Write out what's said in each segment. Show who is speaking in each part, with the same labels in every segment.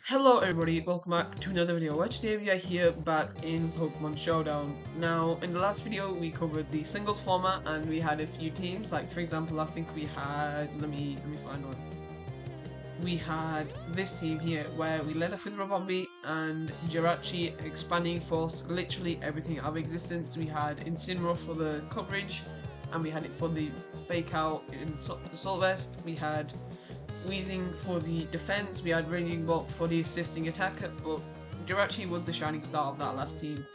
Speaker 1: Hello everybody, welcome back to another video. Today we are here back in Pokemon Showdown. Now, in the last video we covered the singles format and we had a few teams, like for example I think we had, let me find one. We had this team here where we led off with Rabombi and Jirachi expanding force literally everything out of existence. We had Incineroar for the coverage and we had it for the fake out in Assault Vest. We had Weezing for the defense, we had Raging Bolt for the assisting attacker, but Jirachi was the shining star of that last team.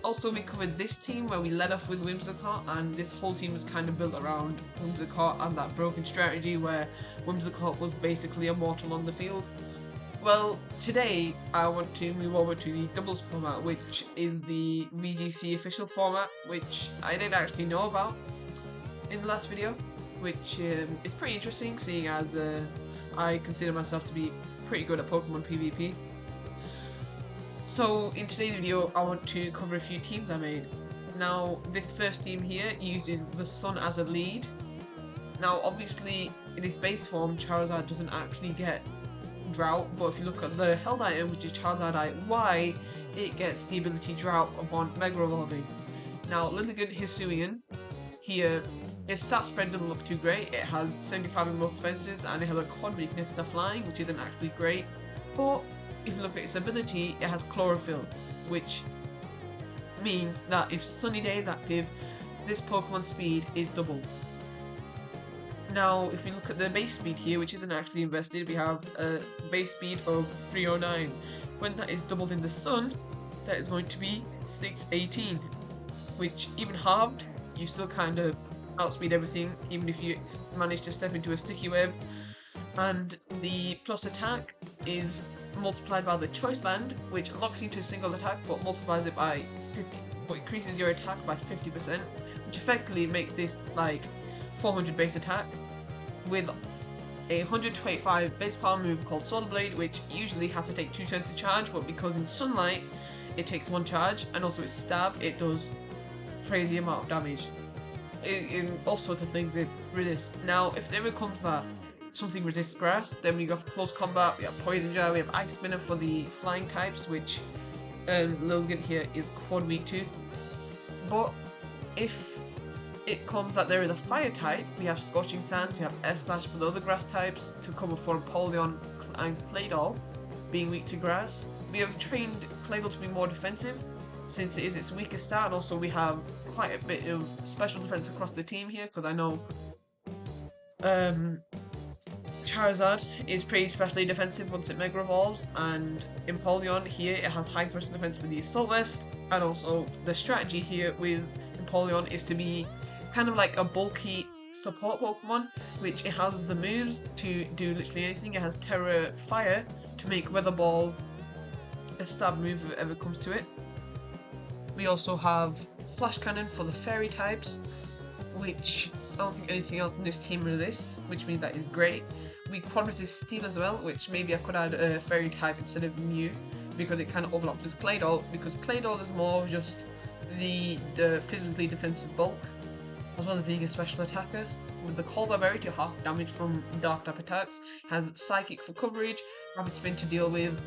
Speaker 1: Also, we covered this team where we led off with Whimsicott, and this whole team was kind of built around Whimsicott and that broken strategy where Whimsicott was basically immortal on the field. Well, today I want to move over to the doubles format, which is the VGC official format, which I didn't actually know about in the last video, which is pretty interesting seeing as I consider myself to be pretty good at Pokemon PvP. So in today's video I want to cover a few teams I made. Now this first team here uses the Sun as a lead. Now obviously in its base form Charizard doesn't actually get Drought, but if you look at the held item, which is Charizard Y, it gets the ability Drought upon Mega Evolving. Now Lilligant Hisuian here, its stat spread doesn't look too great. It has 75 in most defenses and it has a quad weakness to flying, which isn't actually great. But if you look at its ability, it has Chlorophyll, which means that if Sunny Day is active, this Pokemon speed is doubled. Now, if we look at the base speed here, which isn't actually invested, we have a base speed of 309. When that is doubled in the Sun, that is going to be 618, which even halved, you still kind of outspeed everything, even if you manage to step into a sticky web. And the plus attack is multiplied by the choice band, which locks you into a single attack but multiplies it by 50, but increases your attack by 50%, which effectively makes this like 400 base attack with a 125 base power move called Solar Blade, which usually has to take 2 turns to charge, but because in Sunlight it takes 1 charge, and also its stab, it does crazy amount of damage. In all sorts of things it resists. Now, if there ever comes that something resists grass, then we have close combat, we have Poison Jar, we have Ice Spinner for the flying types, which Lilligant here is quad weak to. But if it comes that there is a fire type, we have Scorching Sands, we have Air Slash for the other grass types to cover for Empoleon and Claydol being weak to grass. We have trained Claydol to be more defensive since it is its weakest stat, and also we have quite a bit of special defense across the team here, because I know Charizard is pretty specially defensive once it Mega Evolves, and Empoleon here, it has high special defense with the Assault Vest, and also the strategy here with Empoleon is to be kind of like a bulky support Pokemon, which it has the moves to do literally anything. It has Terra Fire to make Weather Ball a stab move if it ever comes to it. We also have Flash Cannon for the fairy types, which I don't think anything else in this team resists, which means that is great. We quad resist Steel as well, which maybe I could add a fairy type instead of Mew, because it kind of overlaps with Claydol, because Claydol is more just the physically defensive bulk, as well as being a special attacker. With the Colbur Berry to half damage from dark type attacks, has Psychic for coverage, Rapid Spin to deal with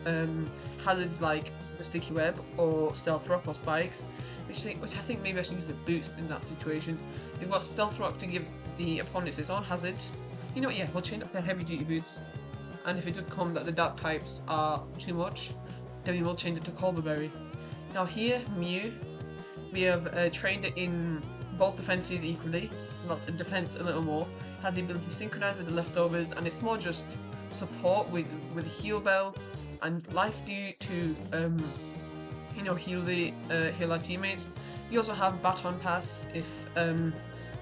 Speaker 1: hazards like the Sticky Web or Stealth Rock or Spikes, which I think maybe I should use the boost in that situation. They've got Stealth Rock to give the opponents its own hazards. You know what, yeah, we'll change up to Heavy Duty Boots, and if it does come that the dark types are too much, then we will change it to Colbur Berry. Now here, Mew, we have trained it in both defenses equally, not defense a little more, has the ability to synchronize with the leftovers, and it's more just support with Heal Bell and Life Dew to heal our teammates. You also have Baton Pass if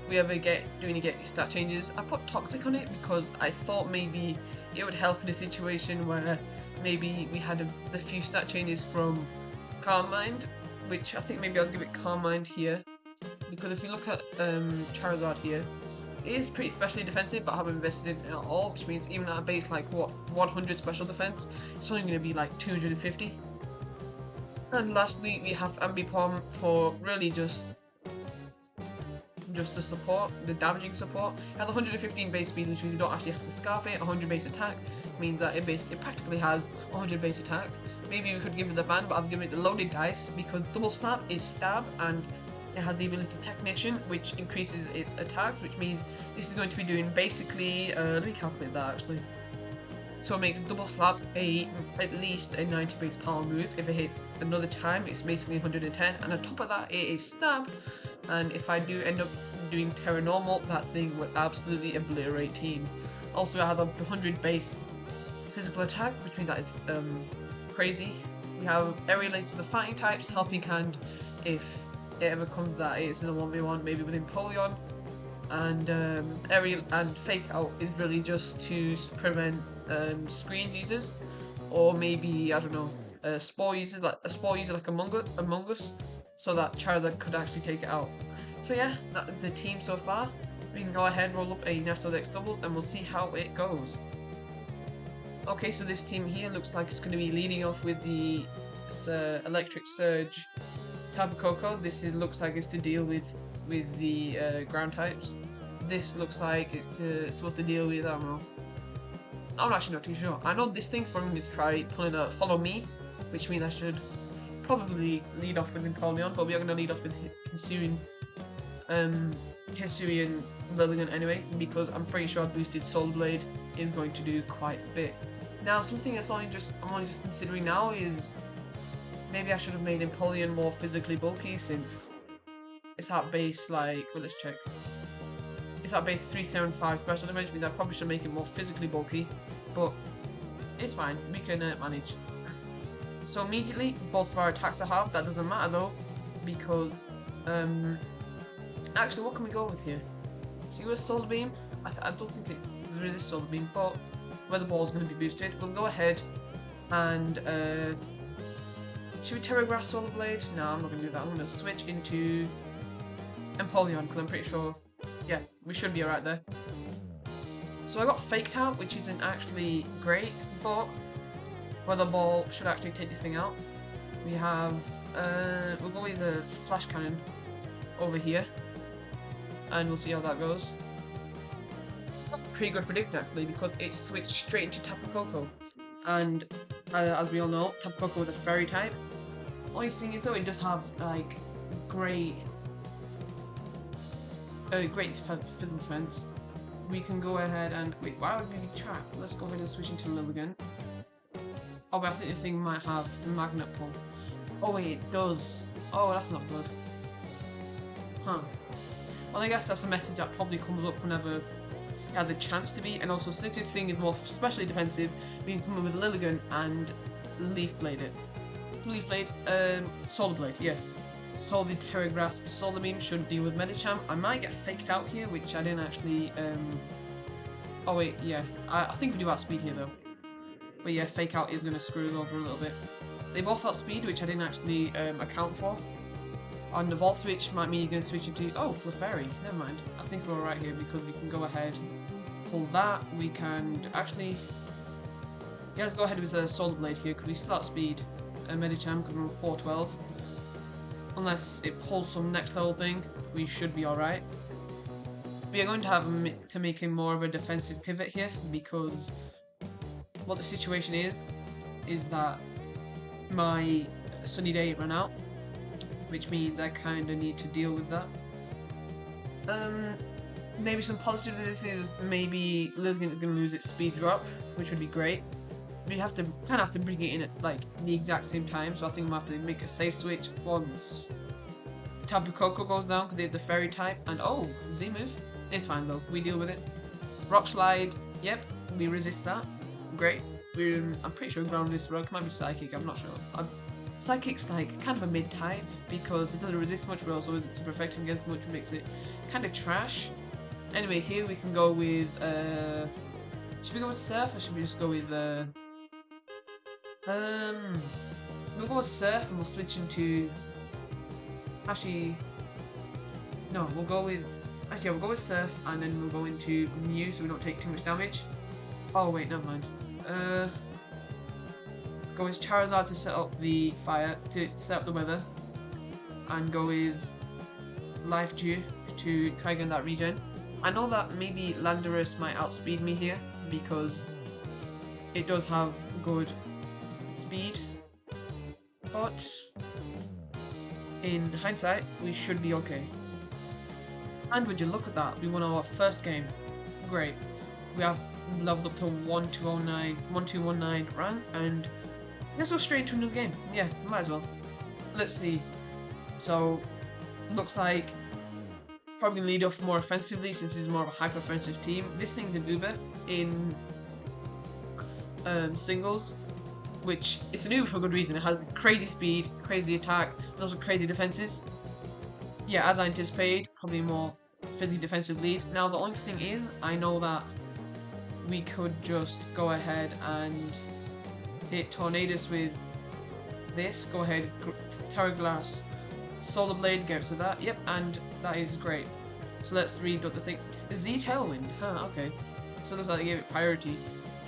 Speaker 1: we ever do any get stat changes. I put Toxic on it because I thought maybe it would help in a situation where maybe we had a few stat changes from Calm Mind, which I think maybe I'll give it Calm Mind here, because if you look at Charizard here, it is pretty specially defensive, but I haven't invested in it at all, which means even at a base like 100 special defense, it's only going to be like 250. And lastly, we have Ambipom for really just the support, the damaging support. It has 115 base speed, which means you don't actually have to scarf it, 100 base attack, means that it practically has 100 base attack. Maybe we could give it the ban, but I've given it the loaded dice because double snap is stab and it has the ability Technician, which increases its attacks, which means this is going to be doing basically, let me calculate that actually. So it makes double slap at least a 90 base power move. If it hits another time, it's basically 110, and on top of that, it is stab. And if I do end up doing Terra Normal, that thing would absolutely obliterate teams. Also, I have a 100 base physical attack, which means that it's crazy. We have area related to the fighting types, Helping Hand if it ever comes that it's in a 1v1, maybe with Empoleon. And area and Fake Out is really just to prevent screens users, or maybe I don't know, spore users like Among Us, so that Charizard could actually take it out. So yeah, that is the team so far. We can go ahead, roll up a National Dex doubles, and we'll see how it goes. Okay, so this team here looks like it's going to be leading off with the Electric Surge Tapu Koko. Looks like it's to deal with the ground types. This looks like it's supposed to deal with, I don't know. I'm actually not too sure. I know this thing's probably going to try pulling a Follow Me, which means I should probably lead off with Empoleon, but we are going to lead off with Hisuian Lilligant anyway, because I'm pretty sure boosted Soul Blade is going to do quite a bit. Now, something I'm only just considering now is maybe I should have made Empoleon more physically bulky, since it's at base like, well, let's check. It's at base 375 special damage, means I probably should make it more physically bulky, but it's fine, we can manage. So immediately, both of our attacks are halved. That doesn't matter though, because actually, what can we go with here? See, with Solar Beam, I don't think it resists Solar Beam, but Weather Ball is going to be boosted. We'll go ahead and should we Terra Grass Solar Blade? No, I'm not going to do that. I'm going to switch into Empoleon because I'm pretty sure, yeah, we should be alright there. So I got Faked Out, which isn't actually great, but Weather Ball should actually take this thing out. We have, we'll go with the Flash Cannon over here, and we'll see how that goes. Pretty good prediction actually, because it switched straight into Tapu Koko, and as we all know, Tapu Koko is a Fairy type. Only thing is though, it does have like great physical defense. We can go ahead and wait. Why would we be trapped? Let's go ahead and switch into Lilligant. Oh, but I think this thing might have Magnet Pull. Oh wait, it does. Oh, that's not good. Huh. Well, I guess that's a message that probably comes up whenever it has a chance to be. And also, since this thing is more specially defensive, we can come in with Lilligant and Leaf Blade it. Leaf Blade, Solar Blade, yeah. Solid Terra Grass Solar Beam should deal with Medicham. I might get Faked Out here, which I didn't actually, oh wait, yeah. I think we do outspeed here though. But yeah, Fake Out is going to screw us over a little bit. They both outspeed, which I didn't actually account for. On the Vault Switch might mean you're going to switch into, oh, Clefairy. Never mind. I think we're alright here because we can go ahead, pull that. We can actually, yeah, let's go ahead with a Solar Blade here because we still outspeed Medicham because we're 412. Unless it pulls some next level thing, we should be alright. We are going to have to make him more of a defensive pivot here because what the situation is that my Sunny Day ran out, which means I kind of need to deal with that. Maybe some positive of this is maybe Lilligant is going to lose its speed drop, which would be great. We have to kind of have to bring it in at like the exact same time, so I think we'll have to make a safe switch once Tapu Koko goes down because they have the Fairy type. And oh, Z move. It's fine though, we deal with it. Rock Slide, yep, we resist that. Great. I'm pretty sure ground this rogue might be Psychic, I'm not sure. Psychic's like kind of a mid type because it doesn't resist much, but also isn't super effective against much, makes it kind of trash. Anyway, here we can go with should we go with Surf or should we just go with we'll go with Surf and we'll switch into, actually no, we'll go with Surf and then we'll go into Mew so we don't take too much damage. Oh wait, never mind. Go with Charizard to set up the fire, to set up the weather, and go with Life Dew to try again that regen. I know that maybe Landorus might outspeed me here because it does have good speed, but in hindsight, we should be okay. And would you look at that, we won our first game. Great. We have leveled up to 1219 rank, and let's go straight into another game. Yeah, might as well. Let's see. So, looks like it's probably going to lead off more offensively since this is more of a hyper-offensive team. This thing's an Uber in singles, which it's an Uber for good reason. It has crazy speed, crazy attack, and also crazy defenses. Yeah, as I anticipated, probably more physically defensive lead. Now, the only thing is, I know that we could just go ahead and hit Tornadus with this. Go ahead, Terra Glass, Solar Blade, get rid of that. Yep, and that is great. So let's read what the thing. Z Tailwind. Huh, okay. So it looks like they gave it priority.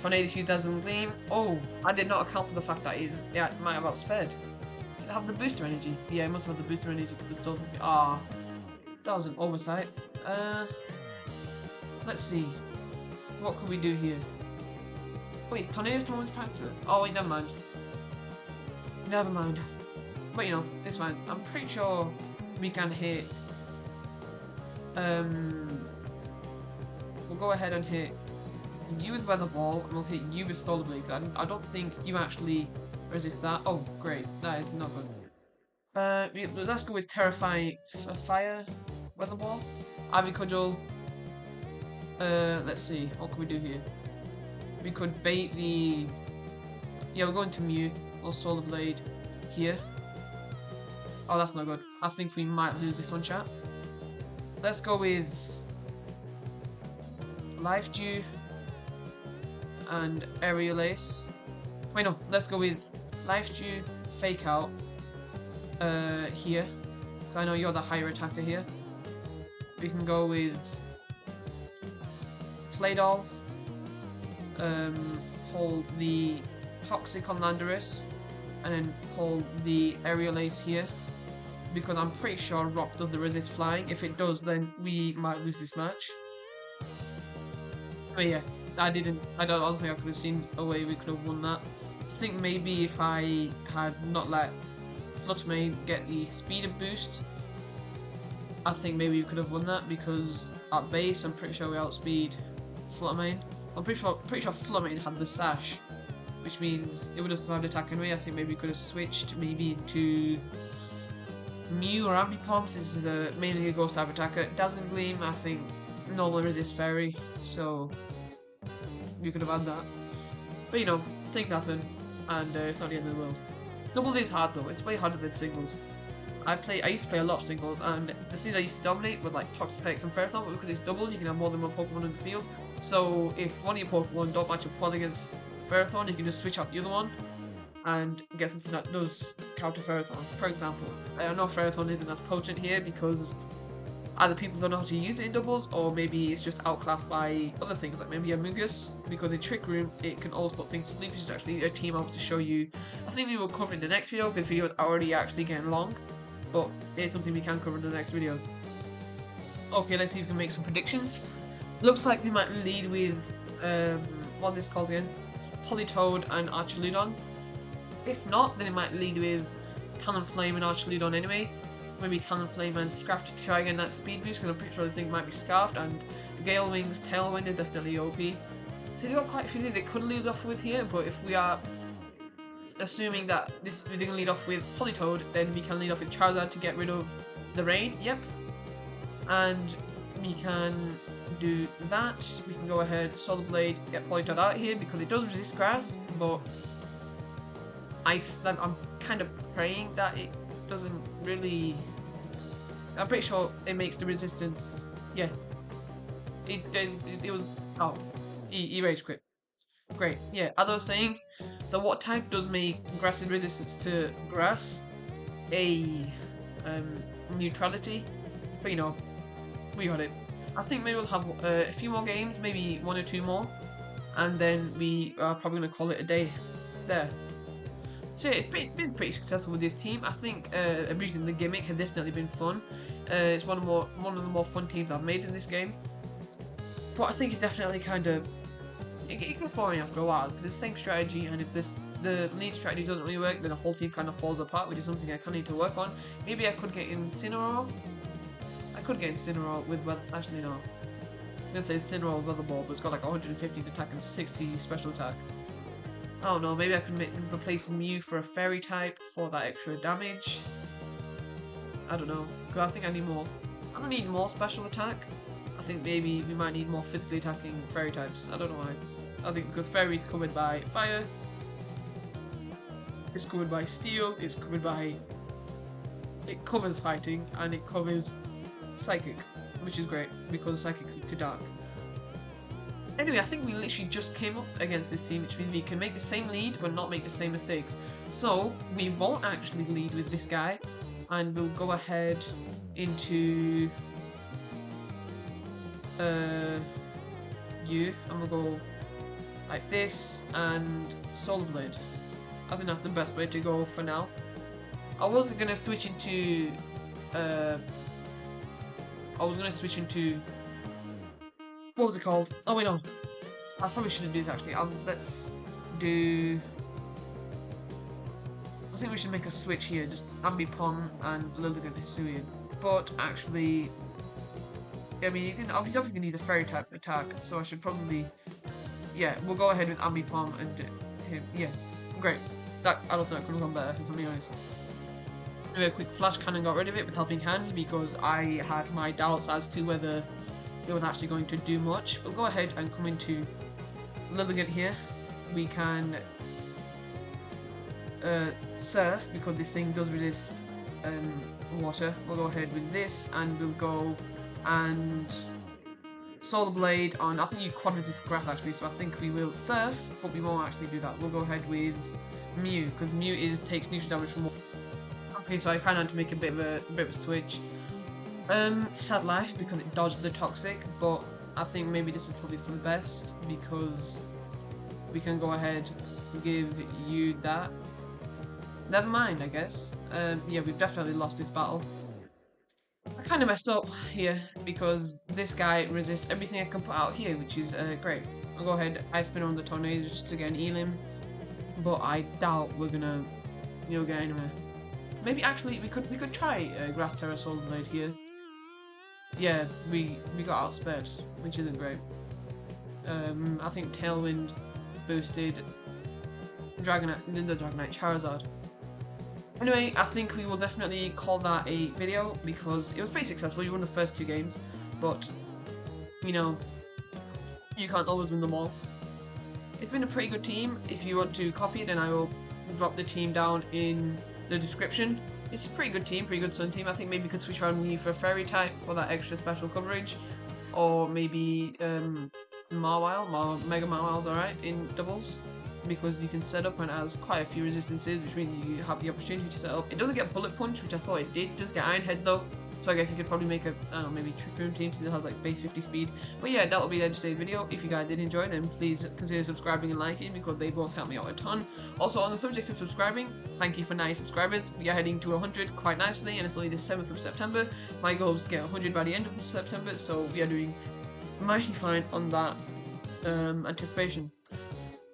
Speaker 1: Tornadus used Dazzling Gleam. Oh, I did not account for the fact that it might have outsped. Did it have the booster energy? Yeah, it must have had the booster energy for the Solar. Ah, that was an oversight. Let's see. What can we do here? Wait, Tornadus no one's Panther. Oh wait, never mind. Never mind. But you know, it's fine. I'm pretty sure we can hit. We'll go ahead and hit you with Weather Ball, and we'll hit you with Solar Blades. I don't think you actually resist that. Oh, great. That is not good. Let's go with Terrifying Fire Weather Ball. Ivy Cudgel. Let's see. What can we do here? We could bait the. Yeah, we'll go into Mew or Solar Blade here. Oh, that's not good. I think we might lose this one, chat. Let's go with Life Dew and Aerial Ace. Wait, no. Let's go with Life Dew, Fake Out here. Because I know you're the higher attacker here. We can go with Claydol. Hold the Toxic on Landorus, and then hold the Aerial Ace here, because I'm pretty sure Rock does the resist flying. If it does, then we might lose this match. But yeah, I don't think I could have seen a way we could have won that. I think maybe if I had not let Fluttermane get the speed boost, I think maybe we could have won that, because at base I'm pretty sure we outspeed Fluttermane. I'm pretty sure Fluttermane had the sash, which means it would have survived attack anyway. I think maybe we could have switched maybe into Mew or Ambipom, since this is mainly a ghost type attacker. Dazzling Gleam, I think, normal resist fairy, so we could have had that. But you know, things happen, and it's not the end of the world. Doubles is hard though, it's way harder than singles. I used to play a lot of singles, and the things I used to dominate were like Toxapex and Ferrothorn, but because it's doubles, you can have more than one Pokemon in the field. So if one of your Pokemon don't match up well against Ferrothorn, you can just switch out the other one and get something that does counter Ferrothorn. For example, I know Ferrothorn isn't as potent here because either people don't know how to use it in doubles, or maybe it's just outclassed by other things, like maybe Amogus, because in Trick Room it can always put things to sleep, which is actually a team I want to show you. I think we will cover in the next video, because the video is already actually getting long, but it's something we can cover in the next video. Okay, let's see if we can make some predictions. Looks like they might lead with, what is this called again? Politoed and Archaludon. If not, then it might lead with Talonflame and Archaludon anyway. Maybe Talonflame and Scraft to try again that speed boost, because I'm pretty sure the thing might be Scarfed, and Gale Wings Tailwind is definitely OP. So they've got quite a few things they could lead off with here, but if we are assuming that we're going to lead off with Politoed, then we can lead off with Charizard to get rid of the rain, yep. And we can do that. We can go ahead, Solar Blade, get Politoed out here, because it does resist grass, but I'm kind of praying that it doesn't really. I'm pretty sure it makes the resistance. Yeah. It was. Oh. He rage quit. Great. Yeah, as I was saying, the water type does make grass's resistance to grass a neutrality. But you know, we got it. I think maybe we'll have a few more games, maybe one or two more, and then we are probably going to call it a day there. So yeah, it's been pretty successful with this team. I think abusing the gimmick has definitely been fun. It's one of the more fun teams I've made in this game. But I think it's definitely kind of it gets boring after a while because it's the same strategy, and if the lead strategy doesn't really work, then the whole team kind of falls apart, which is something I kind of need to work on. Maybe I could get Incineroar. I could get Incineroar with actually no. I was gonna say Incineroar with Weather Ball, but it's got like 115 attack and 60 special attack. I don't know. Maybe I could replace Mew for a Fairy type for that extra damage. I don't know, because I think I need more. I don't need more special attack. I think maybe we might need more physically attacking Fairy types. I don't know why. I think because Fairy's covered by Fire, it's covered by Steel, it's covered by... It covers Fighting, and it covers Psychic, which is great, because Psychic's too dark. Anyway, I think we literally just came up against this team, which means we can make the same lead, but not make the same mistakes. So, we won't actually lead with this guy, and we'll go ahead into... you, and we'll go like this, and Solar Blade. I think that's the best way to go for now. I was gonna switch into what was it called? Oh wait, no. I probably shouldn't do this actually. Let's do... I think we should make a switch here, just Ambipom and Lilligant Hisuian. But actually, I mean, he's obviously gonna need a Fairy type attack, so I should probably... Yeah, we'll go ahead with Ambipom and him. Yeah, great. I don't think that could have gone better, if I'm being honest. Anyway, a quick Flash Cannon got rid of it with Helping Hand because I had my doubts as to whether it was actually going to do much. We'll go ahead and come into Lilligant here. We can Surf because this thing does resist water. We'll go ahead with this, and we'll go and Solar Blade on, I think you quad resist grass actually, so I think we will Surf, but we won't actually do that. We'll go ahead with Mew, because Mew takes neutral damage from water. Okay, so I kind of had to make a bit of a switch. Sad life because it dodged the Toxic, but I think maybe this was probably for the best because we can go ahead and give you that. Never mind, I guess. Yeah, we've definitely lost this battle. I kind of messed up here because this guy resists everything I can put out here, which is great. I'll go ahead, Ice Spin on the Tornado just to get an Elim, but I doubt we're gonna, get anywhere. Maybe actually we could try Grass Terra Solar Blade here. Yeah, we got outsped, which isn't great. I think Tailwind boosted Dragonite Charizard. Anyway, I think we will definitely call that a video because it was pretty successful. You won the first 2 games, but you can't always win them all. It's been a pretty good team. If you want to copy it, then I will drop the team down in the description. It's a pretty good team, pretty good Sun team. I think maybe we could switch around Mew for a Fairy type for that extra special coverage, or maybe Mawile, Mega Mawile's alright in doubles, because you can set up and it has quite a few resistances, which means you have the opportunity to set up. It doesn't get Bullet Punch, which I thought it did. It does get Iron Head though, so I guess you could probably make a, I don't know, maybe Trick Room team since it has like base 50 speed. But yeah, that'll be the end of today's video. If you guys did enjoy, then please consider subscribing and liking because they both help me out a ton. Also, on the subject of subscribing, thank you for 90 subscribers. We are heading to 100 quite nicely, and it's only the 7th of September. My goal is to get 100 by the end of September, so we are doing mighty fine on that anticipation.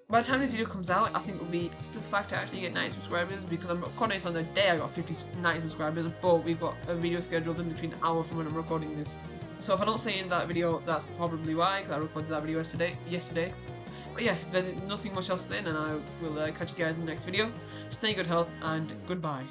Speaker 1: By the time this video comes out, I think it will be the fact to actually get 90 subscribers, because I'm recording this on the day I got 90 subscribers, but we've got a video scheduled in between an hour from when I'm recording this. So if I don't say in that video, that's probably why, because I recorded that video yesterday. But yeah, there's nothing much else to say, and I will catch you guys in the next video. Stay in good health, and goodbye.